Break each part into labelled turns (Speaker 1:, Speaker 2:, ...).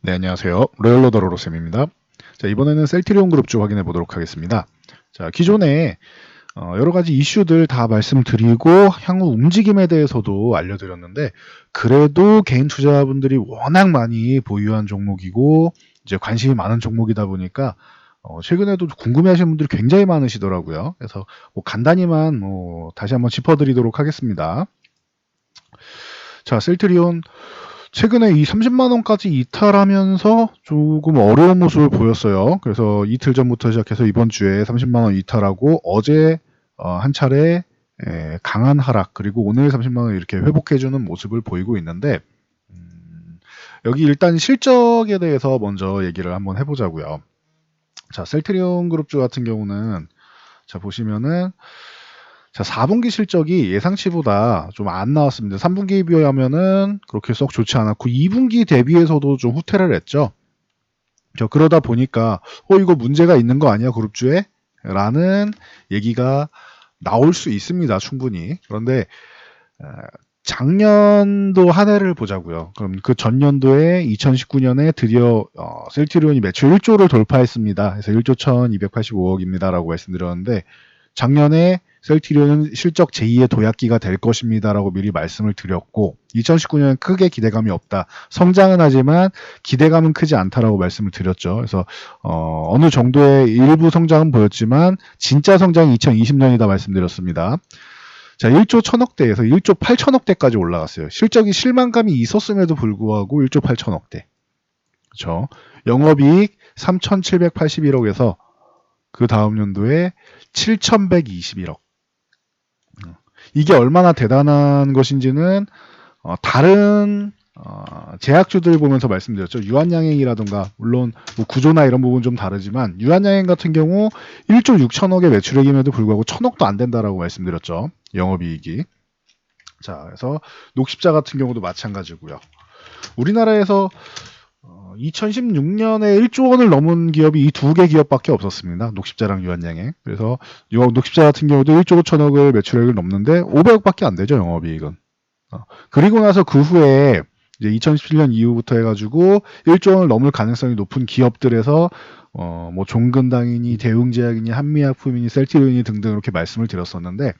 Speaker 1: 네, 안녕하세요. 로열로더로로쌤입니다. 자, 이번에는 셀트리온 그룹주 확인해 보도록 하겠습니다. 자, 기존에 여러 가지 이슈들 다 말씀드리고 향후 움직임에 대해서도 알려드렸는데, 그래도 개인 투자분들이 워낙 많이 보유한 종목이고 이제 관심이 많은 종목이다 보니까 최근에도 궁금해하시는 분들이 굉장히 많으시더라고요. 그래서 뭐 간단히만 다시 한번 짚어드리도록 하겠습니다. 자, 셀트리온 최근에 이 30만 원까지 이탈하면서 조금 어려운 모습을 보였어요. 그래서 이틀 전부터 시작해서 이번 주에 30만 원 이탈하고 어제 한 차례 강한 하락, 그리고 오늘 30만 원 이렇게 회복해주는 모습을 보이고 있는데, 여기 일단 실적에 대해서 먼저 얘기를 한번 해보자고요. 자, 셀트리온 그룹주 같은 경우는 자 보시면은 자, 4분기 실적이 예상치보다 좀 안 나왔습니다. 3분기에 비하면은 그렇게 썩 좋지 않았고 2분기 대비해서도 좀 후퇴를 했죠. 그러다 보니까 이거 문제가 있는 거 아니야 그룹주에? 라는 얘기가 나올 수 있습니다. 충분히. 그런데 작년도 한 해를 보자고요. 그럼 그 전년도에 2019년에 드디어 셀트리온이 매출 1조를 돌파했습니다. 그래서 1조 1285억입니다. 라고 말씀드렸는데, 작년에 셀트리온은 실적 제2의 도약기가 될 것입니다. 라고 미리 말씀을 드렸고, 2019년은 크게 기대감이 없다. 성장은 하지만 기대감은 크지 않다라고 말씀을 드렸죠. 그래서 어느 정도의 일부 성장은 보였지만 진짜 성장이 2020년이다 말씀드렸습니다. 자, 1조 1000억대에서 1조 8천억대까지 올라갔어요. 실적이 실망감이 있었음에도 불구하고 1조 8천억대. 그렇죠. 영업이익 3,781억에서 그 다음 연도에 7,121억. 이게 얼마나 대단한 것인지는 다른 제약주들 보면서 말씀드렸죠. 유한양행이라든가 물론 뭐 구조나 이런 부분 좀 다르지만 유한양행 같은 경우 1조 6천억의 매출액임에도 불구하고 1,000억도 안 된다라고 말씀드렸죠. 영업이익이. 자, 그래서 녹십자 같은 경우도 마찬가지고요. 우리나라에서 2016년에 1조 원을 넘은 기업이 이 두 개 기업밖에 없었습니다. 녹십자랑 유한양행. 그래서 녹십자 같은 경우도 1조 5천억을 매출액을 넘는데 500억밖에 안 되죠, 영업이익은. 그리고 나서 그 후에 이제 2017년 이후부터 해가지고 1조 원을 넘을 가능성이 높은 기업들에서 뭐 종근당이니 대웅제약이니 한미약품이니 셀트리온이 등등 이렇게 말씀을 드렸었는데,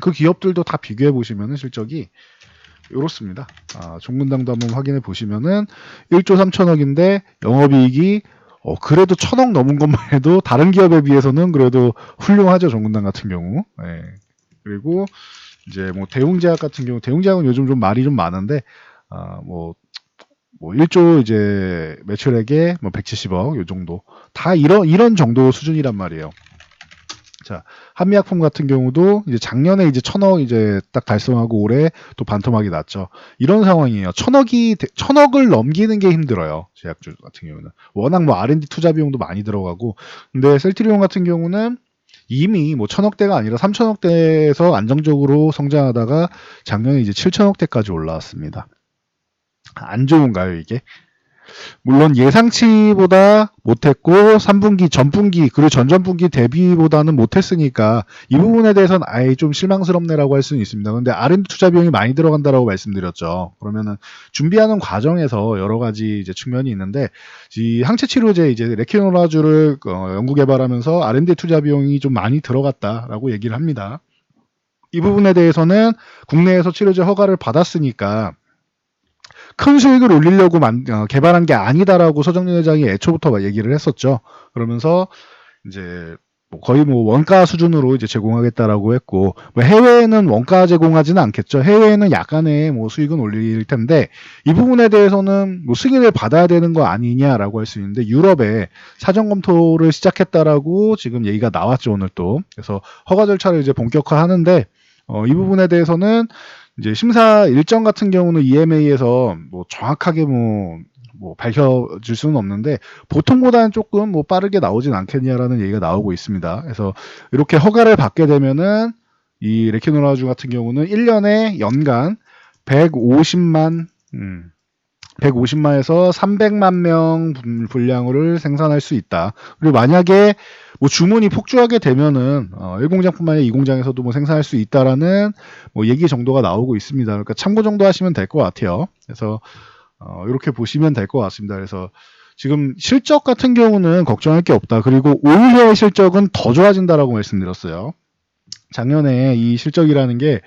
Speaker 1: 그 기업들도 다 비교해 보시면은 실적이 이렇습니다. 종근당도 한번 확인해 보시면은 1조 3천억인데 영업이익이 그래도 1,000억 넘은 것만 해도 다른 기업에 비해서는 그래도 훌륭하죠, 종근당 같은 경우. 네. 그리고 이제 뭐 대웅제약 같은 경우, 대웅제약은 요즘 좀 말이 좀 많은데 뭐 1조 이제 매출액에 뭐 170억 요 정도, 다 이런 정도 수준이란 말이에요. 자, 한미약품 같은 경우도 이제 작년에 이제 1,000억 이제 딱 달성하고 올해 또 반토막이 났죠. 이런 상황이에요. 1,000억을 넘기는 게 힘들어요. 제약주 같은 경우는 워낙 뭐 R&D 투자 비용도 많이 들어가고. 근데 셀트리온 같은 경우는 이미 뭐 1,000억대가 아니라 3,000억대에서 안정적으로 성장하다가 작년에 이제 7,000억대까지 올라왔습니다. 안 좋은가요, 이게? 물론 예상치보다 못했고 3분기, 전분기, 그리고 전전분기 대비보다는 못했으니까 이 부분에 대해서는 아예 좀 실망스럽네라고 할 수는 있습니다. 그런데 R&D 투자 비용이 많이 들어간다라고 말씀드렸죠. 그러면은 준비하는 과정에서 여러 가지 이제 측면이 있는데, 이 항체 치료제 이제 레키노라주를 연구 개발하면서 R&D 투자 비용이 좀 많이 들어갔다라고 얘기를 합니다. 이 부분에 대해서는 국내에서 치료제 허가를 받았으니까 큰 수익을 올리려고 개발한 게 아니다라고 서정윤 회장이 애초부터 얘기를 했었죠. 그러면서 이제 거의 뭐 원가 수준으로 이제 제공하겠다라고 했고, 뭐 해외에는 원가 제공하지는 않겠죠. 해외에는 약간의 뭐 수익은 올릴 텐데 이 부분에 대해서는 뭐 승인을 받아야 되는 거 아니냐라고 할 수 있는데, 유럽에 사전 검토를 시작했다라고 지금 얘기가 나왔죠, 오늘 또. 그래서 허가 절차를 이제 본격화하는데 이 부분에 대해서는 이제 심사 일정 같은 경우는 EMA에서 뭐 정확하게 뭐 밝혀질 수는 없는데 보통보다는 조금 뭐 빠르게 나오진 않겠냐라는 얘기가 나오고 있습니다. 그래서 이렇게 허가를 받게 되면은 이 레키노라주 같은 경우는 1년에 연간 150만에서 300만 명 분량을 생산할 수 있다. 그리고 만약에 뭐 주문이 폭주하게 되면은 1공장뿐만 아니라 2공장에서도 뭐 생산할 수 있다라는 뭐 얘기 정도가 나오고 있습니다. 그러니까 참고 정도 하시면 될 것 같아요. 그래서 이렇게 보시면 될 것 같습니다. 그래서 지금 실적 같은 경우는 걱정할 게 없다. 그리고 올해의 실적은 더 좋아진다라고 말씀드렸어요. 작년에 이 실적이라는 게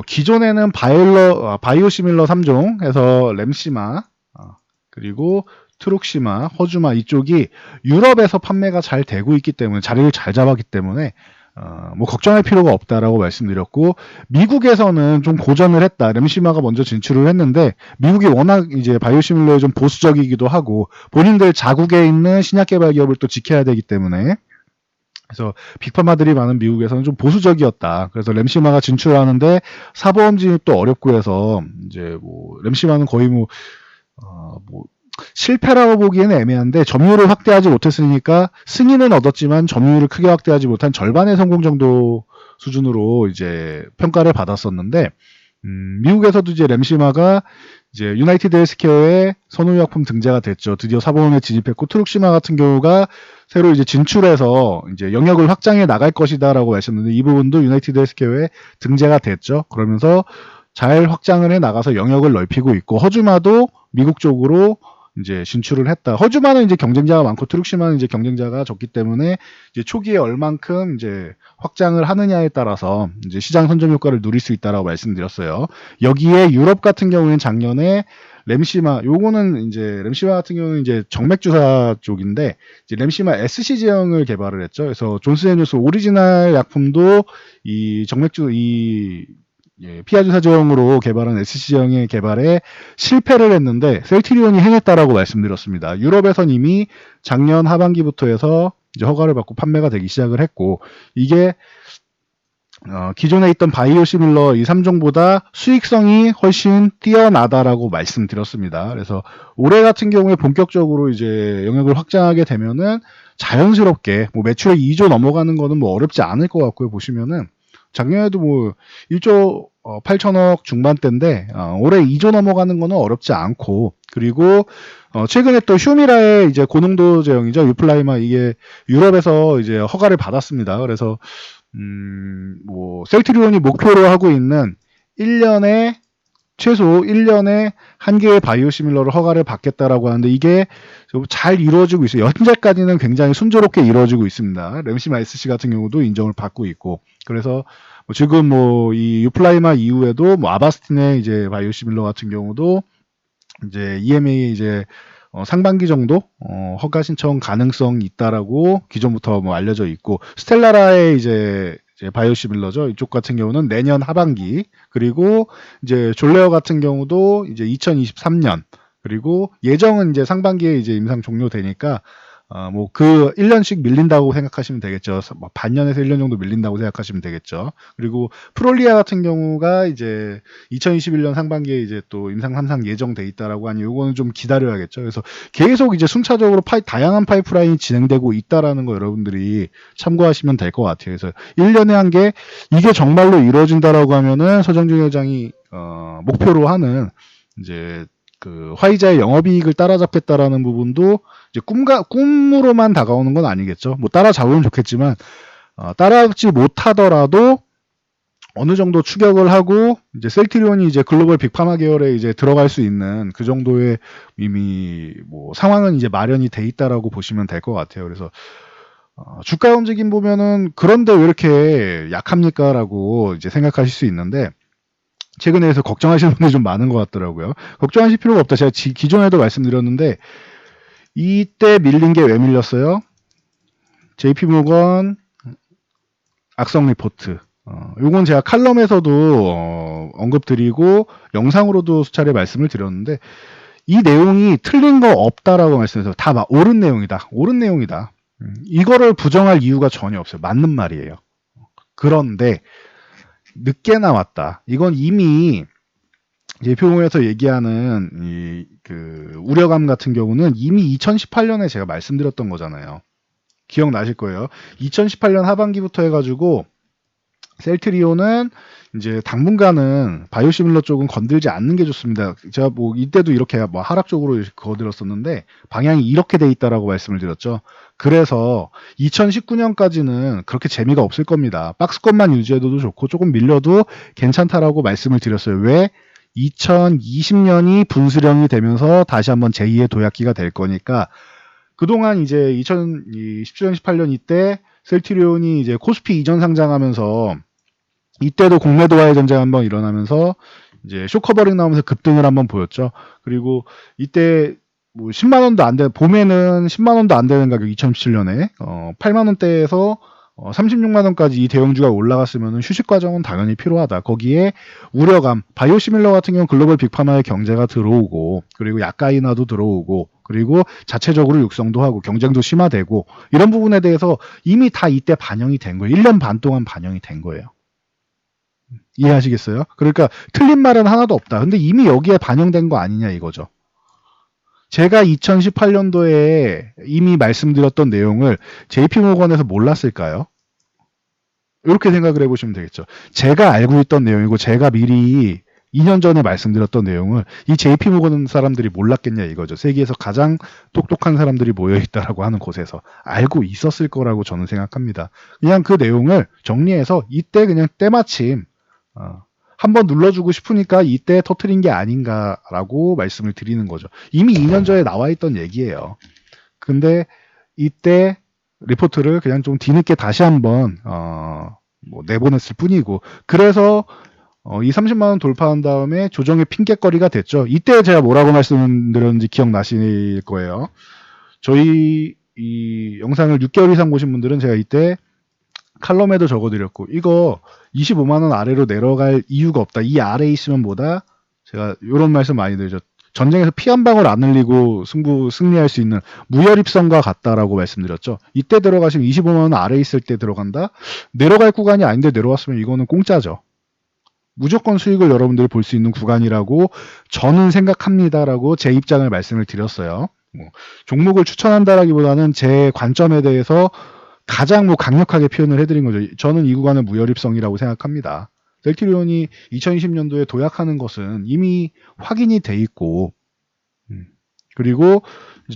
Speaker 1: 기존에는 바이오시밀러 3종 해서 램시마, 그리고 트룩시마, 허주마 이쪽이 유럽에서 판매가 잘 되고 있기 때문에 자리를 잘 잡았기 때문에 뭐 걱정할 필요가 없다라고 말씀드렸고, 미국에서는 좀 고전을 했다. 램시마가 먼저 진출을 했는데 미국이 워낙 이제 바이오시밀러에 좀 보수적이기도 하고 본인들 자국에 있는 신약 개발 기업을 또 지켜야 되기 때문에, 그래서 빅파마들이 많은 미국에서는 좀 보수적이었다. 그래서 램시마가 진출하는데 사보험 진입도 어렵고 해서 이제 뭐 램시마는 거의 뭐 실패라고 보기에는 애매한데 점유율을 확대하지 못했으니까 승인은 얻었지만 점유율을 크게 확대하지 못한 절반의 성공 정도 수준으로 이제 평가를 받았었는데, 미국에서도 이제 램시마가 이제 유나이티드 헬스케어의 선호의약품 등재가 됐죠. 드디어 사보험에 진입했고, 트룩시마 같은 경우가 새로 이제 진출해서 이제 영역을 확장해 나갈 것이다라고 말씀드렸는데, 이 부분도 유나이티드 헬스케어에 등재가 됐죠. 그러면서 잘 확장을 해 나가서 영역을 넓히고 있고, 허주마도 미국 쪽으로 이제 진출을 했다. 허주마는 이제 경쟁자가 많고 트룩시마는 이제 경쟁자가 적기 때문에 이제 초기에 얼만큼 이제 확장을 하느냐에 따라서 이제 시장 선점 효과를 누릴 수 있다라고 말씀드렸어요. 여기에 유럽 같은 경우에는 작년에 램시마, 요거는 이제 램시마 같은 경우는 이제 정맥주사 쪽인데 이제 램시마 SC 제형을 개발을 했죠. 그래서 존스앤존스 오리지널 약품도 이 정맥주 피하주사 제형으로 개발한 SC 제형의 개발에 실패를 했는데 셀트리온이 해냈다라고 말씀드렸습니다. 유럽에선 이미 작년 하반기부터 해서 이제 허가를 받고 판매가 되기 시작을 했고, 이게 기존에 있던 바이오시밀러 이 3종보다 수익성이 훨씬 뛰어나다라고 말씀드렸습니다. 그래서 올해 같은 경우에 본격적으로 이제 영역을 확장하게 되면은 자연스럽게 뭐 매출액 2조 넘어가는 거는 뭐 어렵지 않을 것 같고요. 보시면은 작년에도 뭐 1조 8천억 중반대인데 올해 2조 넘어가는 거는 어렵지 않고, 그리고 최근에 또 휴미라의 이제 고농도 제형이죠. 유플라이마, 이게 유럽에서 이제 허가를 받았습니다. 그래서 뭐 셀트리온이 목표로 하고 있는 1년에 최소 1년에 한 개의 바이오시밀러를 허가를 받겠다라고 하는데 이게 잘 이루어지고 있어요. 현재까지는 굉장히 순조롭게 이루어지고 있습니다. 램시마 SC 같은 경우도 인정을 받고 있고, 그래서 지금 뭐 이 유플라이마 이후에도 뭐 아바스틴의 이제 바이오시밀러 같은 경우도 이제 EMA 이제 상반기 정도 허가 신청 가능성이 있다라고 기존부터 뭐 알려져 있고, 스텔라라의 이제 바이오시밀러죠. 이쪽 같은 경우는 내년 하반기, 그리고 이제 졸레어 같은 경우도 이제 2023년, 그리고 예정은 이제 상반기에 이제 임상 종료되니까 뭐 그 1년씩 밀린다고 생각하시면 되겠죠. 뭐 반년에서 1년 정도 밀린다고 생각하시면 되겠죠. 그리고 프롤리아 같은 경우가 이제 2021년 상반기에 이제 또 임상 3상 예정돼 있다라고 하니 요거는 좀 기다려야겠죠. 그래서 계속 이제 순차적으로 다양한 파이프라인이 진행되고 있다라는 거 여러분들이 참고하시면 될 것 같아요. 그래서 1년에 한 개, 이게 정말로 이루어진다라고 하면은 서정준 회장이 목표로 하는 이제 그 화이자의 영업이익을 따라잡겠다라는 부분도 이제 꿈으로만 다가오는 건 아니겠죠. 뭐 따라잡으면 좋겠지만 따라잡지 못하더라도 어느 정도 추격을 하고 이제 셀트리온이 이제 글로벌 빅파마 계열에 이제 들어갈 수 있는 그 정도의 이미 뭐 상황은 이제 마련이 돼 있다라고 보시면 될 것 같아요. 그래서 주가 움직임 보면은 그런데 왜 이렇게 약합니까라고 이제 생각하실 수 있는데, 최근에서 걱정하시는 분들이 좀 많은 것 같더라고요. 걱정하실 필요가 없다. 제가 기존에도 말씀드렸는데 이때 밀린 게 왜 밀렸어요? JP모건 악성 리포트. 요건 제가 칼럼에서도 언급드리고 영상으로도 수차례 말씀을 드렸는데 이 내용이 틀린 거 없다라고 말씀해서 다 옳은 내용이다. 옳은 내용이다. 이거를 부정할 이유가 전혀 없어요. 맞는 말이에요. 그런데 늦게 나왔다. 이건 이미 예표공에서 얘기하는 그 우려감 같은 경우는 이미 2018년에 제가 말씀드렸던 거잖아요. 기억나실 거예요. 2018년 하반기부터 해가지고 셀트리온은 이제 당분간은 바이오시밀러 쪽은 건들지 않는 게 좋습니다. 제가 뭐 이때도 이렇게 뭐 하락 쪽으로 거들었었는데 방향이 이렇게 돼 있다라고 말씀을 드렸죠. 그래서 2019년까지는 그렇게 재미가 없을 겁니다. 박스권만 유지해도 좋고 조금 밀려도 괜찮다라고 말씀을 드렸어요. 왜? 2020년이 분수령이 되면서 다시 한번 제2의 도약기가 될 거니까 그동안 이제 2017년, 18년 이때 셀트리온이 이제 코스피 이전 상장하면서 이때도 공매 도하의 전쟁 한번 일어나면서 이제 쇼커버링 나오면서 급등을 한번 보였죠. 그리고 이때 뭐 10만 원도 안 돼, 봄에는 10만 원도 안 되는 가격 2017년에 8만 원대에서 36만 원까지 이 대형주가 올라갔으면 휴식 과정은 당연히 필요하다. 거기에 우려감, 바이오시밀러 같은 경우는 글로벌 빅파마의 경제가 들어오고 그리고 약가인화도 들어오고 그리고 자체적으로 육성도 하고 경쟁도 심화되고 이런 부분에 대해서 이미 다 이때 반영이 된 거예요. 1년 반 동안 반영이 된 거예요. 이해하시겠어요? 그러니까 틀린 말은 하나도 없다. 근데 이미 여기에 반영된 거 아니냐 이거죠. 제가 2018년도에 이미 말씀드렸던 내용을 JP모건에서 몰랐을까요? 이렇게 생각을 해보시면 되겠죠. 제가 알고 있던 내용이고 제가 미리 2년 전에 말씀드렸던 내용을 이 JP모건 사람들이 몰랐겠냐 이거죠. 세계에서 가장 똑똑한 사람들이 모여있다라고 하는 곳에서 알고 있었을 거라고 저는 생각합니다. 그냥 그 내용을 정리해서 이때 그냥 때마침 한번 눌러주고 싶으니까 이때 터트린 게 아닌가라고 말씀을 드리는 거죠. 이미 2년 전에 나와 있던 얘기예요. 근데 이때 리포트를 그냥 좀 뒤늦게 다시 한번 뭐 내보냈을 뿐이고 그래서 이 30만 원 돌파한 다음에 조정의 핑계거리가 됐죠. 이때 제가 뭐라고 말씀드렸는지 기억나실 거예요. 저희 이 영상을 6개월 이상 보신 분들은 제가 이때 칼럼에도 적어드렸고 이거 25만 원 아래로 내려갈 이유가 없다. 이 아래에 있으면 뭐다? 제가 이런 말씀 많이 드리죠. 전쟁에서 피 한 방울 안 흘리고 승리할 수 있는 무혈입성과 같다라고 말씀드렸죠. 이때 들어가시면 25만 원 아래에 있을 때 들어간다? 내려갈 구간이 아닌데 내려왔으면 이거는 공짜죠. 무조건 수익을 여러분들이 볼 수 있는 구간이라고 저는 생각합니다라고 제 입장을 말씀을 드렸어요. 뭐 종목을 추천한다라기보다는 제 관점에 대해서 가장 뭐 강력하게 표현을 해드린 거죠. 저는 이 구간은 무혈입성이라고 생각합니다. 셀트리온이 2020년도에 도약하는 것은 이미 확인이 돼 있고 그리고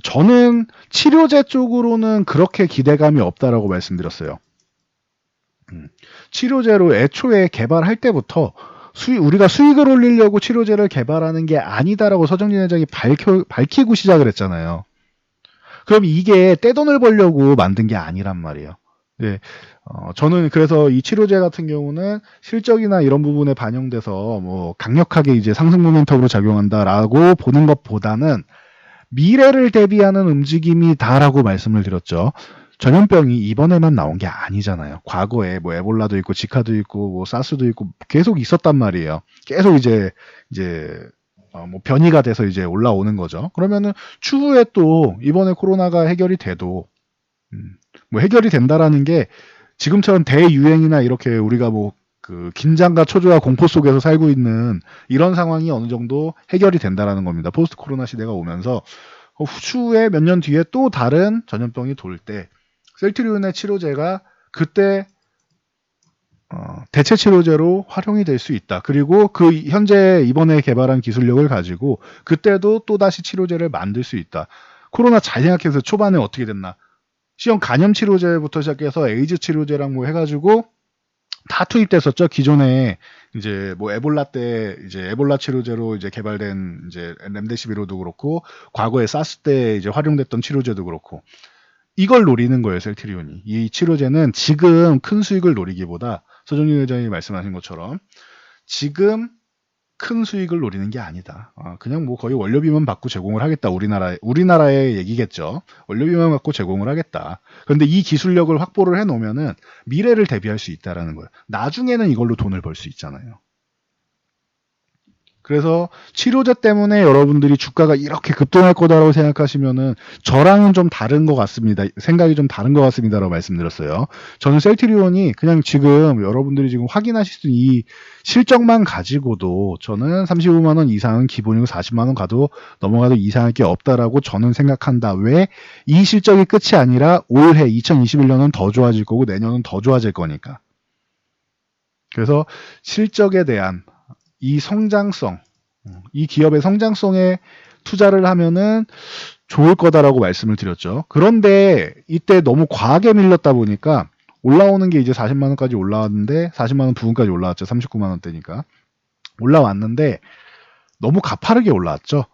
Speaker 1: 저는 치료제 쪽으로는 그렇게 기대감이 없다라고 말씀드렸어요. 치료제로 애초에 개발할 때부터 우리가 수익을 올리려고 치료제를 개발하는 게 아니다라고 서정진 회장이 밝히고 시작을 했잖아요. 그럼 이게 떼돈을 벌려고 만든 게 아니란 말이에요. 네, 저는 그래서 이 치료제 같은 경우는 실적이나 이런 부분에 반영돼서 뭐 강력하게 이제 상승 모멘텀으로 작용한다라고 보는 것보다는 미래를 대비하는 움직임이다라고 말씀을 드렸죠. 전염병이 이번에만 나온 게 아니잖아요. 과거에 뭐 에볼라도 있고 지카도 있고 뭐 사스도 있고 계속 있었단 말이에요. 계속 이제 뭐 변이가 돼서 이제 올라오는 거죠. 그러면은 추후에 또 이번에 코로나가 해결이 돼도 뭐 해결이 된다라는 게 지금처럼 대유행이나 이렇게 우리가 뭐 그 긴장과 초조와 공포 속에서 살고 있는 이런 상황이 어느 정도 해결이 된다라는 겁니다. 포스트 코로나 시대가 오면서 추후에 몇 년 뒤에 또 다른 전염병이 돌 때 셀트리온의 치료제가 그때 대체 치료제로 활용이 될 수 있다. 그리고 그 현재 이번에 개발한 기술력을 가지고 그때도 또다시 치료제를 만들 수 있다. 코로나 잘 생각해서 초반에 어떻게 됐나. C형 간염 치료제부터 시작해서 에이즈 치료제랑 뭐 해가지고 다 투입됐었죠. 기존에 이제 뭐 에볼라 때 이제 에볼라 치료제로 이제 개발된 이제 렘데시비로도 그렇고 과거에 사스 때 이제 활용됐던 치료제도 그렇고 이걸 노리는 거예요. 셀트리온이. 이 치료제는 지금 큰 수익을 노리기보다 서정진 회장이 말씀하신 것처럼 지금 큰 수익을 노리는 게 아니다. 그냥 뭐 거의 원료비만 받고 제공을 하겠다. 우리나라의 얘기겠죠. 원료비만 받고 제공을 하겠다. 그런데 이 기술력을 확보를 해놓으면은 미래를 대비할 수 있다라는 거예요. 나중에는 이걸로 돈을 벌 수 있잖아요. 그래서 치료제 때문에 여러분들이 주가가 이렇게 급등할 거다라고 생각하시면은 저랑은 좀 다른 것 같습니다. 생각이 좀 다른 것 같습니다라고 말씀드렸어요. 저는 셀트리온이 그냥 지금 여러분들이 지금 확인하실 수 있는 이 실적만 가지고도 저는 35만 원 이상은 기본이고 40만 원 가도 넘어가도 이상할 게 없다라고 저는 생각한다. 왜? 이 실적이 끝이 아니라 올해 2021년은 더 좋아질 거고 내년은 더 좋아질 거니까. 그래서 실적에 대한 이 성장성, 이 기업의 성장성에 투자를 하면은 좋을 거다라고 말씀을 드렸죠. 그런데 이때 너무 과하게 밀렸다 보니까 올라오는 게 이제 40만 원까지 올라왔는데 40만 원 부근까지 올라왔죠. 39만 원대니까. 올라왔는데 너무 가파르게 올라왔죠.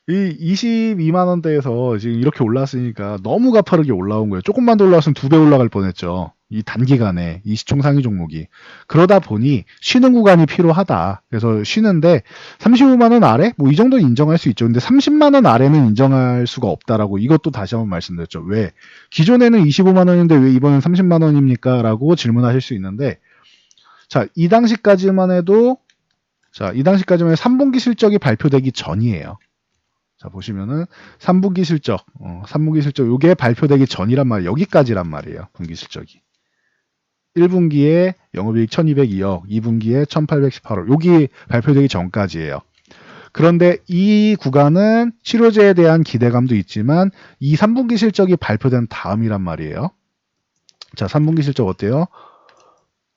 Speaker 1: 이 22만 원대에서 지금 이렇게 올랐으니까 너무 가파르게 올라온 거예요. 조금만 더 올라왔으면 2배 올라갈 뻔했죠. 이 단기간에 이 시총 상위 종목이. 그러다 보니 쉬는 구간이 필요하다. 그래서 쉬는데 35만 원 아래? 뭐 이 정도는 인정할 수 있죠. 근데 30만 원 아래는 인정할 수가 없다라고 이것도 다시 한번 말씀드렸죠. 왜? 기존에는 25만 원인데 왜 이번엔 30만 원입니까? 라고 질문하실 수 있는데 자, 이 당시까지만 해도 3분기 실적이 발표되기 전이에요. 자, 보시면은 3분기 실적, 3분기 실적 요게 발표되기 전이란 말이에요. 여기까지란 말이에요. 분기 실적이. 1분기에 영업이익 1202억, 2분기에 1818억. 여기 발표되기 전까지예요. 그런데 이 구간은 치료제에 대한 기대감도 있지만 이 3분기 실적이 발표된 다음이란 말이에요. 자, 3분기 실적 어때요?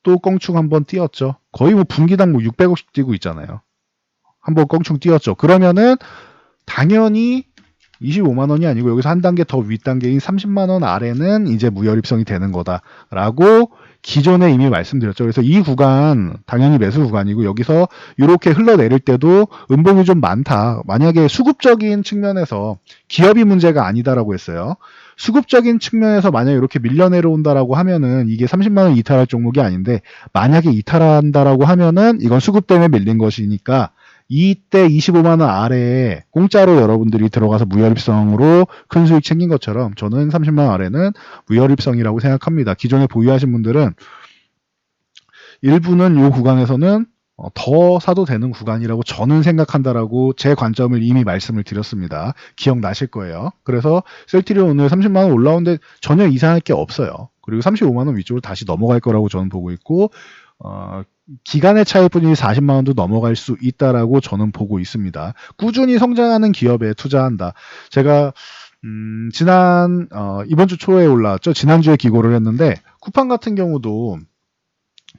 Speaker 1: 또 껑충 한번 띄었죠. 거의 뭐 분기당 뭐 600억씩 뛰고 있잖아요. 한번 껑충 띄었죠. 그러면은 당연히 25만 원이 아니고 여기서 한 단계 더 윗단계인 30만 원 아래는 이제 무혈입성이 되는 거다라고 기존에 이미 말씀드렸죠. 그래서 이 구간 당연히 매수 구간이고 여기서 이렇게 흘러내릴 때도 음봉이 좀 많다. 만약에 수급적인 측면에서 기업이 문제가 아니다라고 했어요. 수급적인 측면에서 만약에 이렇게 밀려 내려온다라고 하면은 이게 30만 원 이탈할 종목이 아닌데 만약에 이탈한다라고 하면은 이건 수급 때문에 밀린 것이니까 이때 25만 원 아래에 공짜로 여러분들이 들어가서 무혈입성으로 큰 수익 챙긴 것처럼 저는 30만 원 아래는 무혈입성이라고 생각합니다. 기존에 보유하신 분들은 일부는 이 구간에서는 더 사도 되는 구간이라고 저는 생각한다라고 제 관점을 이미 말씀을 드렸습니다. 기억나실 거예요. 그래서 셀트리온 오늘 30만 원 올라오는데 전혀 이상할 게 없어요. 그리고 35만 원 위쪽으로 다시 넘어갈 거라고 저는 보고 있고 기간의 차일 뿐이지 40만 원도 넘어갈 수 있다라고 저는 보고 있습니다. 꾸준히 성장하는 기업에 투자한다. 제가 이번 주 초에 올라왔죠. 지난주에 기고를 했는데 쿠팡 같은 경우도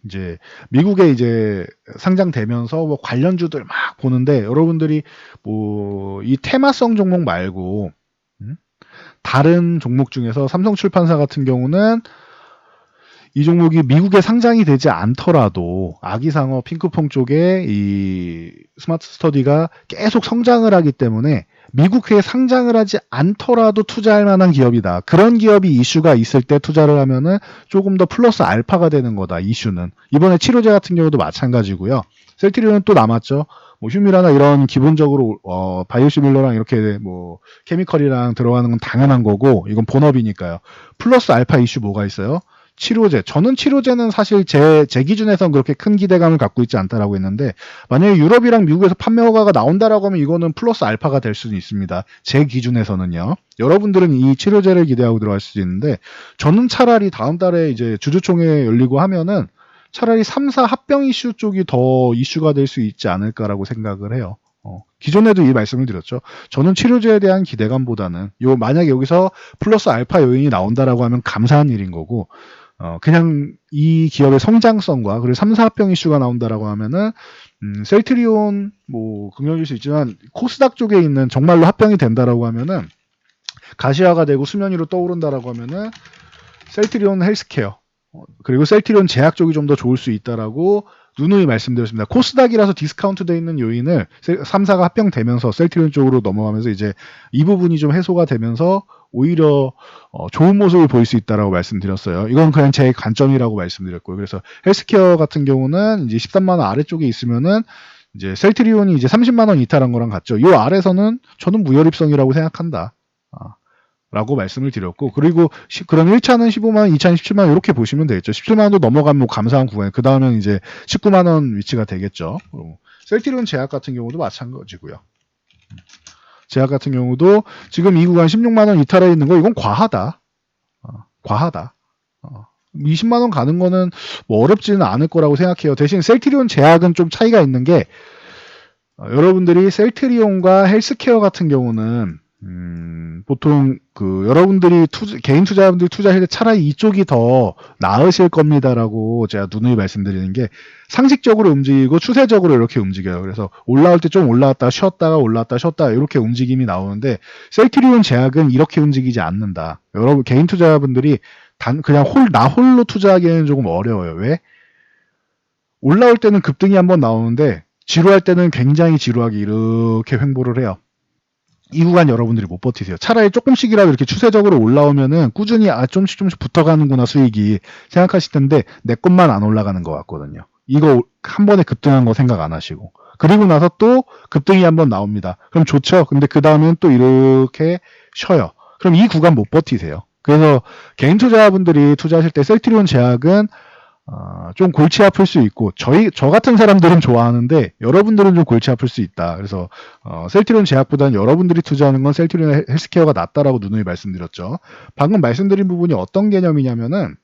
Speaker 1: 이제 미국에 이제 상장되면서 뭐 관련주들 막 보는데 여러분들이 뭐 이 테마성 종목 말고 다른 종목 중에서 삼성출판사 같은 경우는 이 종목이 미국에 상장이 되지 않더라도 아기상어 핑크퐁 쪽에 이 스마트 스터디가 계속 성장을 하기 때문에 미국에 상장을 하지 않더라도 투자할 만한 기업이다. 그런 기업이 이슈가 있을 때 투자를 하면은 조금 더 플러스 알파가 되는 거다. 이슈는. 이번에 치료제 같은 경우도 마찬가지고요. 셀트리온은 또 남았죠. 뭐 휴미라나 이런 기본적으로 바이오시밀러랑 이렇게 뭐 케미컬이랑 들어가는 건 당연한 거고 이건 본업이니까요. 플러스 알파 이슈 뭐가 있어요? 치료제. 저는 치료제는 사실 제 기준에선 그렇게 큰 기대감을 갖고 있지 않다라고 했는데, 만약에 유럽이랑 미국에서 판매 허가가 나온다라고 하면 이거는 플러스 알파가 될 수는 있습니다. 제 기준에서는요. 여러분들은 이 치료제를 기대하고 들어갈 수도 있는데, 저는 차라리 다음 달에 이제 주주총회 열리고 하면은 차라리 3사 합병 이슈 쪽이 더 이슈가 될 수 있지 않을까라고 생각을 해요. 기존에도 이 말씀을 드렸죠. 저는 치료제에 대한 기대감보다는 만약에 여기서 플러스 알파 요인이 나온다라고 하면 감사한 일인 거고, 그냥 이 기업의 성장성과 그리고 3사 합병 이슈가 나온다라고 하면은 셀트리온 뭐 긍정일 수 있지만 코스닥 쪽에 있는 정말로 합병이 된다라고 하면은 가시화가 되고 수면 위로 떠오른다라고 하면은 셀트리온 헬스케어 그리고 셀트리온 제약 쪽이 좀 더 좋을 수 있다라고 누누이 말씀드렸습니다. 코스닥이라서 디스카운트되어 있는 요인을 3사가 합병되면서 셀트리온 쪽으로 넘어가면서 이제 이 부분이 좀 해소가 되면서 오히려 좋은 모습을 보일 수 있다라고 말씀드렸어요. 이건 그냥 제 관점이라고 말씀드렸고요. 그래서 헬스케어 같은 경우는 이제 13만 원 아래쪽에 있으면은 이제 셀트리온이 이제 30만 원 이탈한 거랑 같죠. 이 아래서는 저는 무혈입성이라고 생각한다. 라고 말씀을 드렸고, 그리고 그럼 1차는 15만원, 2차는 17만원 이렇게 보시면 되겠죠. 17만원도 넘어가면 뭐 감사한 구간, 그 다음은 이제 19만원 위치가 되겠죠. 셀트리온 제약 같은 경우도 마찬가지고요. 제약 같은 경우도 지금 이 구간 16만원 이탈해 있는 거 이건 과하다. 과하다. 20만원 가는 거는 뭐 어렵지는 않을 거라고 생각해요. 대신 셀트리온 제약은 좀 차이가 있는 게 여러분들이 셀트리온과 헬스케어 같은 경우는 보통 여러분들이 개인 투자자분들이 투자하실 때 차라리 이쪽이 더 나으실 겁니다라고 제가 누누이 말씀드리는 게 상식적으로 움직이고 추세적으로 이렇게 움직여요. 그래서 올라올 때 좀 올라왔다 쉬었다가 올라왔다 쉬었다 이렇게 움직임이 나오는데 셀트리온 제약은 이렇게 움직이지 않는다. 여러분 개인 투자자분들이 그냥 나 홀로 투자하기에는 조금 어려워요. 왜? 올라올 때는 급등이 한번 나오는데 지루할 때는 굉장히 지루하게 이렇게 횡보를 해요. 이 구간 여러분들이 못 버티세요. 차라리 조금씩이라도 이렇게 추세적으로 올라오면은 꾸준히 조금씩 붙어가는구나 수익이 생각하실 텐데 내 것만 안 올라가는 것 같거든요. 이거 한 번에 급등한 거 생각 안 하시고 그리고 나서 또 급등이 한번 나옵니다. 그럼 좋죠. 근데 그 다음엔 또 이렇게 쉬어요. 그럼 이 구간 못 버티세요. 그래서 개인 투자자분들이 투자하실 때 셀트리온 제약은 좀 골치 아플 수 있고 저 같은 사람들은 좋아하는데 여러분들은 좀 골치 아플 수 있다. 그래서 셀트리온 제약보다는 여러분들이 투자하는 건 셀트리온 헬스케어가 낫다라고 누누이 말씀드렸죠. 방금 말씀드린 부분이 어떤 개념이냐면은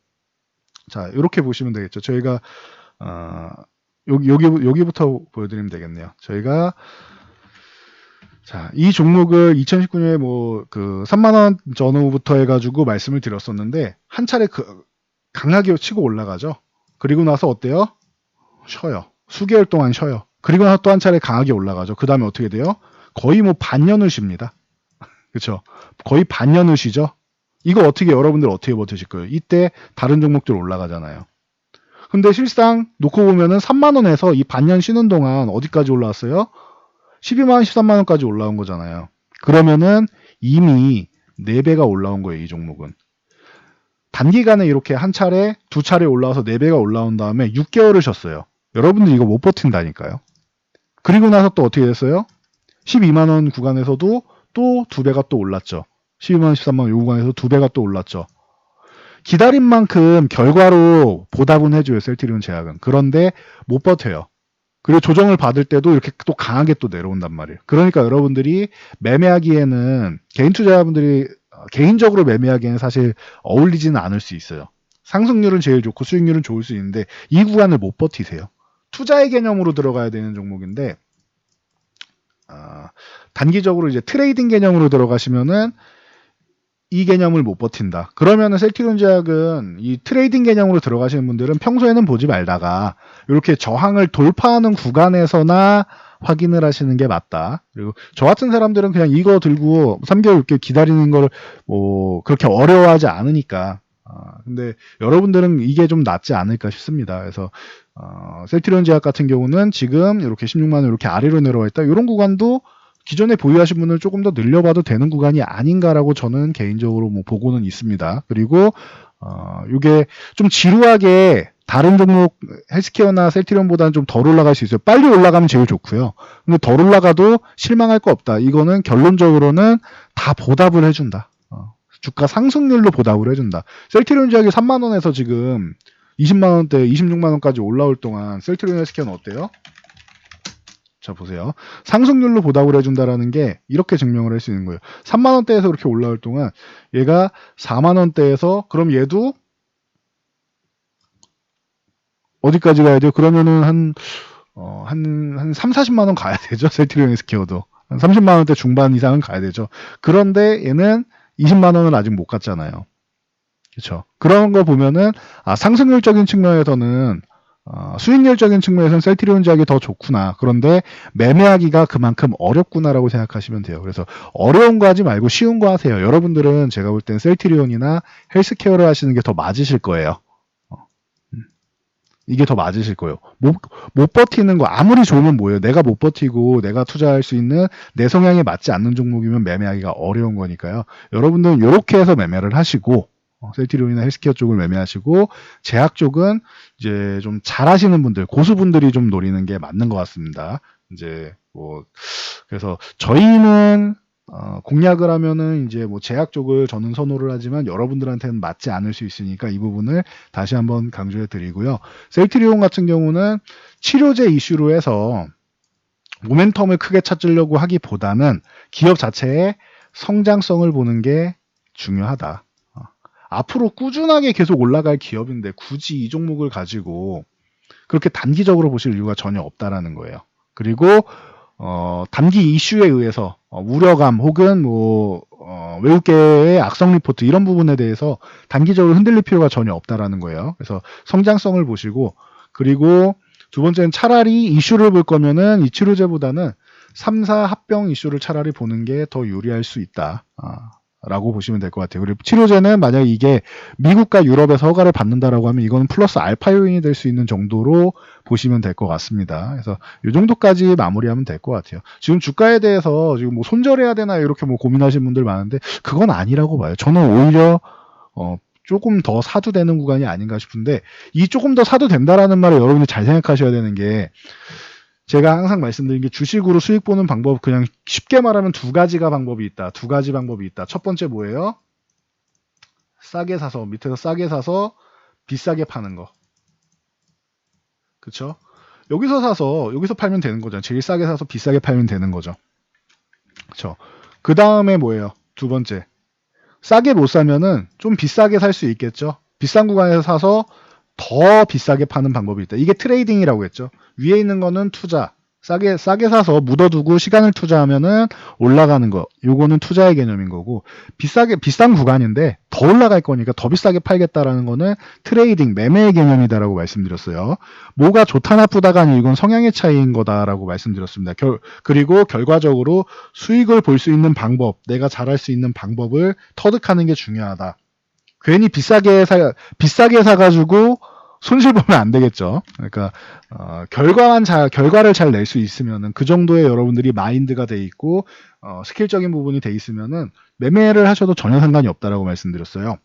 Speaker 1: 자 이렇게 보시면 되겠죠. 저희가 여기부터 보여드리면 되겠네요. 저희가 자, 이 종목을 2019년에 뭐 그 3만 원 전후부터 해가지고 말씀을 드렸었는데 한 차례 강하게 치고 올라가죠. 그리고 나서 어때요? 쉬어요. 수개월 동안 쉬어요. 그리고 나서 또 한 차례 강하게 올라가죠. 그 다음에 어떻게 돼요? 거의 뭐 반년을 쉽니다. 그렇죠? 거의 반년을 쉬죠. 이거 여러분들 어떻게 버티실 거예요? 이때 다른 종목들 올라가잖아요. 근데 실상 놓고 보면은 3만 원에서 이 반년 쉬는 동안 어디까지 올라왔어요? 12만 원, 13만 원까지 올라온 거잖아요. 그러면은 이미 4배가 올라온 거예요, 이 종목은. 단기간에 이렇게 한 차례, 두 차례 올라와서 4배가 올라온 다음에 6개월을 쉬었어요. 여러분들 이거 못 버틴다니까요. 그리고 나서 또 어떻게 됐어요? 12만 원 구간에서도 또 2배가 또 올랐죠. 12만 원, 13만 원 이 구간에서 2배가 또 올랐죠. 기다린 만큼 결과로 보답은 해줘요, 셀트리온 제약은. 그런데 못 버텨요. 그리고 조정을 받을 때도 이렇게 또 강하게 또 내려온단 말이에요. 그러니까 여러분들이 매매하기에는 개인 투자자분들이 개인적으로 매매하기에는 사실 어울리지는 않을 수 있어요. 상승률은 제일 좋고 수익률은 좋을 수 있는데 이 구간을 못 버티세요. 투자의 개념으로 들어가야 되는 종목인데 단기적으로 이제 트레이딩 개념으로 들어가시면은 이 개념을 못 버틴다. 그러면은 셀트리온 제약은 이 트레이딩 개념으로 들어가시는 분들은 평소에는 보지 말다가 이렇게 저항을 돌파하는 구간에서나 확인을 하시는 게 맞다. 그리고 저 같은 사람들은 그냥 이거 들고 3개월 6개월 기다리는 걸 뭐 그렇게 어려워하지 않으니까. 근데 여러분들은 이게 좀 낫지 않을까 싶습니다. 그래서 셀트리온 제약 같은 경우는 지금 이렇게 16만 원 이렇게 아래로 내려와 있다. 이런 구간도 기존에 보유하신 분을 조금 더 늘려봐도 되는 구간이 아닌가라고 저는 개인적으로 뭐 보고는 있습니다. 그리고 이게 좀 지루하게 다른 종목 헬스케어나 셀트리온보다는 좀 덜 올라갈 수 있어요. 빨리 올라가면 제일 좋고요. 근데 덜 올라가도 실망할 거 없다. 이거는 결론적으로는 다 보답을 해준다. 주가 상승률로 보답을 해준다. 셀트리온 제약이 3만 원에서 지금 20만 원대, 26만 원까지 올라올 동안 셀트리온 헬스케어는 어때요? 자 보세요. 상승률로 보답을 해준다라는 게 이렇게 증명을 할 수 있는 거예요. 3만 원대에서 그렇게 올라올 동안 얘가 4만 원대에서 그럼 얘도 어디까지 가야 돼요? 그러면은 한 3, 40만 원 가야 되죠. 셀트리온 헬스케어도. 한 30만 원대 중반 이상은 가야 되죠. 그런데 얘는 20만 원은 아직 못 갔잖아요. 그렇죠. 그런 거 보면은 상승률적인 측면에서는 수익률적인 측면에서는 셀트리온 제약이 더 좋구나. 그런데 매매하기가 그만큼 어렵구나라고 생각하시면 돼요. 그래서 어려운 거 하지 말고 쉬운 거 하세요. 여러분들은 제가 볼 땐 셀트리온이나 헬스케어를 하시는 게 더 맞으실 거예요. 이게 더 맞으실 거예요. 못 버티는 거 아무리 좋으면 뭐예요? 내가 못 버티고 내가 투자할 수 있는 내 성향에 맞지 않는 종목이면 매매하기가 어려운 거니까요. 여러분들은 이렇게 해서 매매를 하시고 셀트리온이나 헬스케어 쪽을 매매하시고 제약 쪽은 이제 좀 잘하시는 분들, 고수분들이 좀 노리는 게 맞는 것 같습니다. 이제 뭐 그래서 저희는 공략을 하면은 이제 뭐 제약 쪽을 저는 선호를 하지만 여러분들한테는 맞지 않을 수 있으니까 이 부분을 다시 한번 강조해 드리고요. 셀트리온 같은 경우는 치료제 이슈로 해서 모멘텀을 크게 찾으려고 하기보다는 기업 자체의 성장성을 보는 게 중요하다. 앞으로 꾸준하게 계속 올라갈 기업인데 굳이 이 종목을 가지고 그렇게 단기적으로 보실 이유가 전혀 없다라는 거예요. 그리고 단기 이슈에 의해서 우려감 혹은 뭐 외국계의 악성 리포트 이런 부분에 대해서 단기적으로 흔들릴 필요가 전혀 없다라는 거예요. 그래서 성장성을 보시고 그리고 두 번째는 차라리 이슈를 볼 거면은 이 치료제보다는 3사 합병 이슈를 차라리 보는 게 더 유리할 수 있다. 라고 보시면 될 것 같아요. 그리고 치료제는 만약에 이게 미국과 유럽에서 허가를 받는다라고 하면 이거는 플러스 알파 요인이 될 수 있는 정도로 보시면 될 것 같습니다. 그래서 이 정도까지 마무리하면 될 것 같아요. 지금 주가에 대해서 지금 뭐 손절해야 되나 이렇게 뭐 고민하시는 분들 많은데 그건 아니라고 봐요. 저는 오히려 조금 더 사도 되는 구간이 아닌가 싶은데 이 조금 더 사도 된다라는 말을 여러분이 잘 생각하셔야 되는 게 제가 항상 말씀드린 게 주식으로 수익 보는 방법 그냥 쉽게 말하면 두 가지 방법이 있다. 첫 번째 뭐예요? 싸게 사서 밑에서 싸게 사서 비싸게 파는 거. 그쵸? 여기서 사서 여기서 팔면 되는 거죠. 제일 싸게 사서 비싸게 팔면 되는 거죠. 그쵸? 그 다음에 뭐예요? 두 번째. 싸게 못 사면은 좀 비싸게 살 수 있겠죠. 비싼 구간에서 사서 더 비싸게 파는 방법이 있다. 이게 트레이딩이라고 했죠. 위에 있는 거는 투자. 싸게 사서 묻어두고 시간을 투자하면은 올라가는 거. 요거는 투자의 개념인 거고 비싼 구간인데 더 올라갈 거니까 더 비싸게 팔겠다라는 거는 트레이딩, 매매의 개념이다라고 말씀드렸어요. 뭐가 좋다 나쁘다가 아니고 이건 성향의 차이인 거다라고 말씀드렸습니다. 그리고 결과적으로 수익을 볼 수 있는 방법, 내가 잘할 수 있는 방법을 터득하는 게 중요하다. 괜히 비싸게 사가지고 손실 보면 안 되겠죠. 그러니까 결과를 잘 낼 수 있으면은 그 정도의 여러분들이 마인드가 돼 있고 스킬적인 부분이 돼 있으면은 매매를 하셔도 전혀 상관이 없다라고 말씀드렸어요.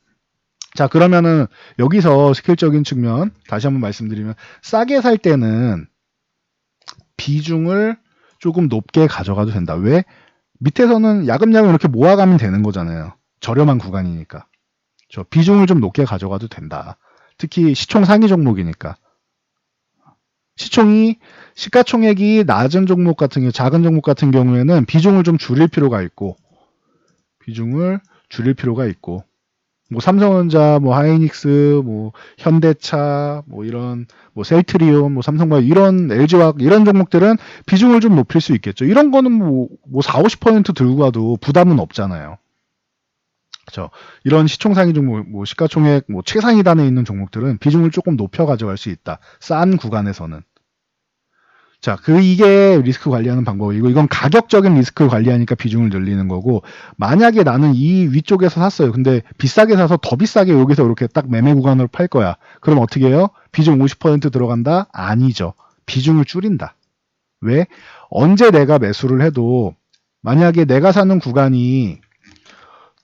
Speaker 1: 자, 그러면은 여기서 스킬적인 측면 다시 한번 말씀드리면 싸게 살 때는 비중을 조금 높게 가져가도 된다. 왜? 밑에서는 야금야금 이렇게 모아가면 되는 거잖아요. 저렴한 구간이니까. 비중을 좀 높게 가져가도 된다. 특히 시총 상위 종목이니까. 시가총액이 낮은 종목 같은 경우, 작은 종목 같은 경우에는 비중을 좀 줄일 필요가 있고, 뭐 삼성전자, 뭐 하이닉스, 뭐 현대차, 뭐 이런 뭐 셀트리온, 뭐 삼성바이오 이런 LG화학 이런 종목들은 비중을 좀 높일 수 있겠죠. 이런 거는 뭐 4, 50% 들고 가도 부담은 없잖아요. 그렇죠. 이런 시총 상위 종목, 뭐 시가총액 뭐 최상위단에 있는 종목들은 비중을 조금 높여 가져갈 수 있다. 싼 구간에서는. 자, 이게 리스크 관리하는 방법이고, 이건 가격적인 리스크를 관리하니까 비중을 늘리는 거고, 만약에 나는 이 위쪽에서 샀어요. 근데 비싸게 사서 더 비싸게 여기서 이렇게 딱 매매 구간으로 팔 거야. 그럼 어떻게 해요? 비중 50% 들어간다? 아니죠. 비중을 줄인다. 왜? 언제 내가 매수를 해도, 만약에 내가 사는 구간이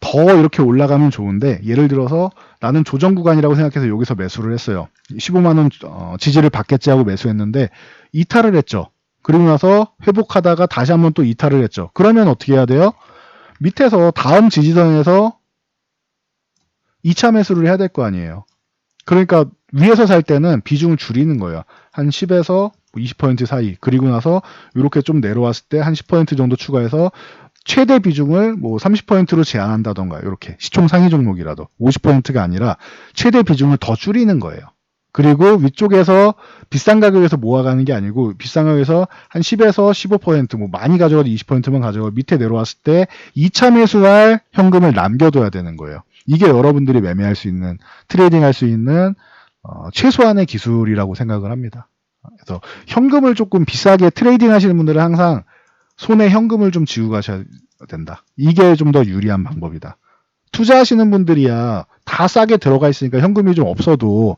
Speaker 1: 더 이렇게 올라가면 좋은데 예를 들어서 나는 조정 구간이라고 생각해서 여기서 매수를 했어요. 15만 원 지지를 받겠지 하고 매수했는데 이탈을 했죠. 그리고 나서 회복하다가 다시 한번 또 이탈을 했죠. 그러면 어떻게 해야 돼요? 밑에서 다음 지지선에서 2차 매수를 해야 될 거 아니에요. 그러니까 위에서 살 때는 비중을 줄이는 거예요. 한 10에서 20% 사이. 그리고 나서 이렇게 좀 내려왔을 때 한 10% 정도 추가해서 최대 비중을 뭐 30%로 제한한다던가 이렇게 시총 상위 종목이라도 50%가 아니라 최대 비중을 더 줄이는 거예요. 그리고 위쪽에서 비싼 가격에서 모아가는 게 아니고 비싼 가격에서 한 10에서 15%뭐 많이 가져가도 20%만 가져가고 밑에 내려왔을 때 2차 매수할 현금을 남겨둬야 되는 거예요. 이게 여러분들이 매매할 수 있는 트레이딩 할 수 있는 최소한의 기술이라고 생각을 합니다. 그래서 현금을 조금 비싸게 트레이딩 하시는 분들은 항상 손에 현금을 좀 쥐고 가셔야 된다. 이게 좀 더 유리한 방법이다. 투자하시는 분들이야 다 싸게 들어가 있으니까 현금이 좀 없어도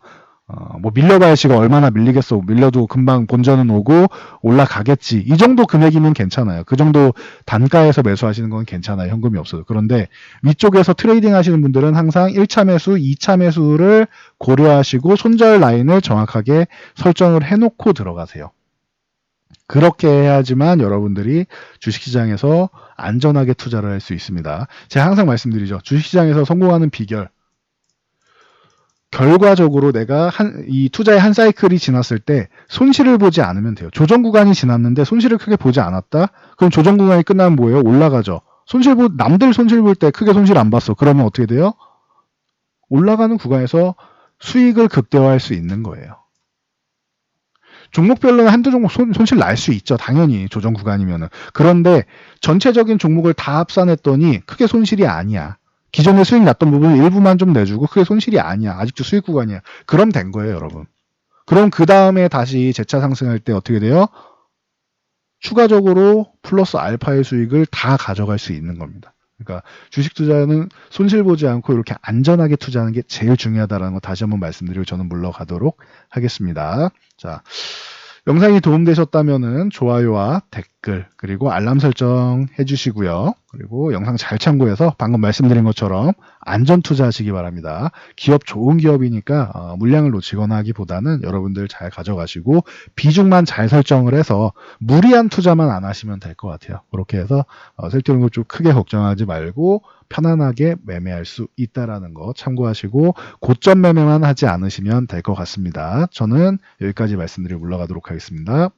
Speaker 1: 뭐 밀려봐야지가 얼마나 밀리겠어. 밀려도 금방 본전은 오고 올라가겠지. 이 정도 금액이면 괜찮아요. 그 정도 단가에서 매수하시는 건 괜찮아요. 현금이 없어도. 그런데 위쪽에서 트레이딩 하시는 분들은 항상 1차 매수, 2차 매수를 고려하시고 손절 라인을 정확하게 설정을 해놓고 들어가세요. 그렇게 해야지만 여러분들이 주식시장에서 안전하게 투자를 할 수 있습니다. 제가 항상 말씀드리죠. 주식시장에서 성공하는 비결. 결과적으로 내가 이 투자의 한 사이클이 지났을 때 손실을 보지 않으면 돼요. 조정 구간이 지났는데 손실을 크게 보지 않았다? 그럼 조정 구간이 끝나면 뭐예요? 올라가죠. 남들 손실 볼 때 크게 손실 안 봤어. 그러면 어떻게 돼요? 올라가는 구간에서 수익을 극대화할 수 있는 거예요. 종목별로는 한두 종목 손실 날 수 있죠. 당연히 조정 구간이면은. 그런데 전체적인 종목을 다 합산했더니 크게 손실이 아니야. 기존에 수익 났던 부분 일부만 좀 내주고 크게 손실이 아니야. 아직도 수익 구간이야. 그럼 된 거예요, 여러분. 그럼 그 다음에 다시 재차 상승할 때 어떻게 돼요? 추가적으로 플러스 알파의 수익을 다 가져갈 수 있는 겁니다. 그러니까 주식 투자는 손실 보지 않고 이렇게 안전하게 투자하는 게 제일 중요하다는 거 다시 한번 말씀드리고 저는 물러가도록 하겠습니다. 자, 영상이 도움되셨다면은 좋아요와 댓글 그리고 알람 설정 해주시고요. 그리고 영상 잘 참고해서 방금 말씀드린 것처럼 안전 투자하시기 바랍니다. 기업 좋은 기업이니까 물량을 놓치거나 하기보다는 여러분들 잘 가져가시고 비중만 잘 설정을 해서 무리한 투자만 안 하시면 될 것 같아요. 그렇게 해서 셀트리온을 좀 크게 걱정하지 말고 편안하게 매매할 수 있다라는 거 참고하시고 고점 매매만 하지 않으시면 될 것 같습니다. 저는 여기까지 말씀드리고 물러가도록 하겠습니다.